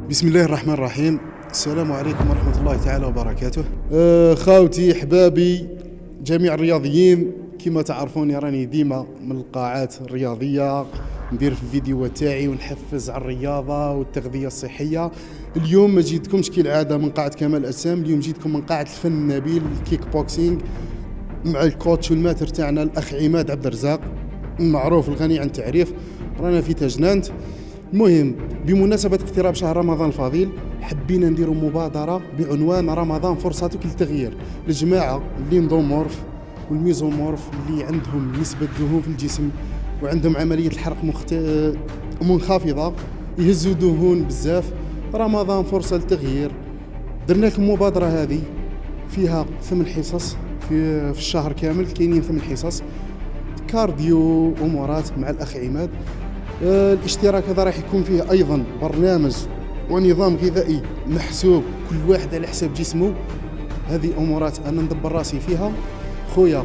بسم الله الرحمن الرحيم. السلام عليكم ورحمة الله تعالى وبركاته. خاوتي احبابي جميع الرياضيين، كما تعرفوني راني ديما من القاعات الرياضية ندير في الفيديوهات تاعي ونحفز على الرياضة والتغذية الصحية. اليوم ما جيتكمش كالعادة من قاعة كمال الأجسام، اليوم جيتكم من قاعة الفن النبيل الكيك بوكسينغ مع الكوتش والماتر تاعنا الأخ عماد عبد الرزاق المعروف الغني عن التعريف. رانا في تجنانت. المهم بمناسبة اقتراب شهر رمضان الفضيل حبينا نديروا مبادرة بعنوان رمضان فرصتك للتغيير للجماعة اللي اندومورف والميزومورف اللي عندهم نسبة دهون في الجسم وعندهم عملية الحرق منخفضة، يهزوا دهون بزاف. رمضان فرصة للتغيير. درنا لكم المبادرة هذه فيها 8 حصص في الشهر كامل، كاينين 8 حصص كارديو امورات مع الاخ عماد. الاشتراك هذا راح يكون فيه ايضا برنامج ونظام غذائي محسوب، كل واحد على حساب جسمه. هذه امورات انا ندبر راسي فيها. خويا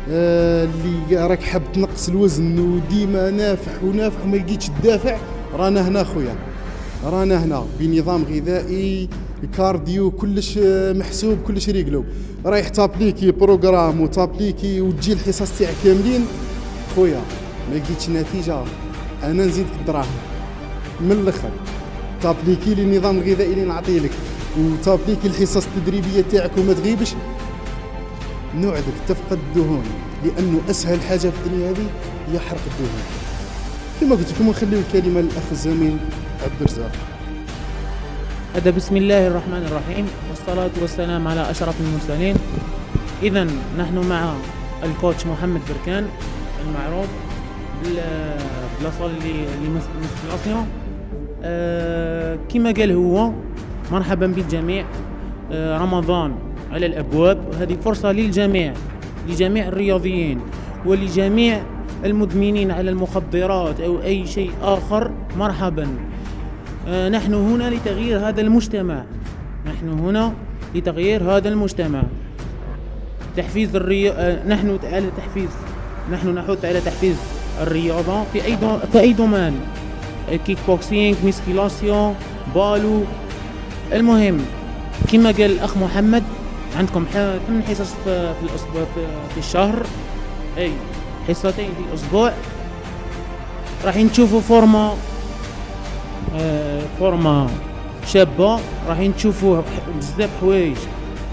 اللي راك حاب تنقص الوزن وديما نافح ونافح وما لقيتش الدافع، رانا هنا خويا، رانا هنا بنظام غذائي كارديو كلش محسوب كلش ريقلو. رايح تابليكي بروغرام وتابليكي وتجي الحصص تاعك كاملين. خويا ما لقيتش نتيجه انا نزيدك الدراهم من الاخر. تابليكي لي النظام الغذائي اللي نعطيه لك وتابليكي الحصص التدريبيه تاعك وما تغيبش، نوعدك تفقد الدهون، لانه اسهل حاجه في الدنيا هذه هي حرق الدهون. كما قلت لكم نخليو الكلمه للاخ الزميل عبد الرزاق. هذا بسم الله الرحمن الرحيم والصلاة والسلام على أشرف المرسلين. إذا نحن مع الكوتش محمد بركان المعروف بلاصة اللي مسكلاسيون. كما قال هو، مرحبا بالجميع. رمضان على الأبواب، هذه فرصة للجميع، لجميع الرياضيين ولجميع المدمنين على المخدرات أو أي شيء آخر. مرحبا. نحن هنا لتغيير هذا المجتمع، نحن هنا لتغيير هذا المجتمع. تحفيز نحن نحث على تحفيز الرياضة في أي دومان، كيك بوكسينغ، ميسكيلاسيون، بالو. المهم كما قال الأخ محمد، عندكم 8 حصص في الأسبوع في الشهر، أي حصتين في الأسبوع. راح نشوفوا فورما شابة، راح نشوفوا بزاف حوايج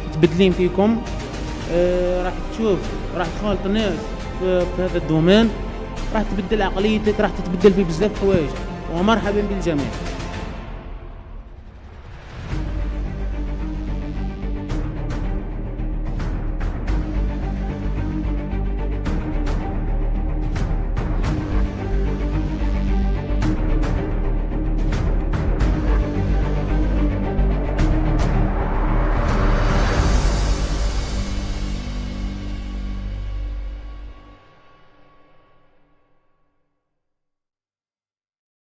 متبدلين فيكم. راح تخالط ناس في هذا الدومين، راح تبدل عقليتك، راح تتبدل في بزاف حوايج. ومرحبا بالجميع.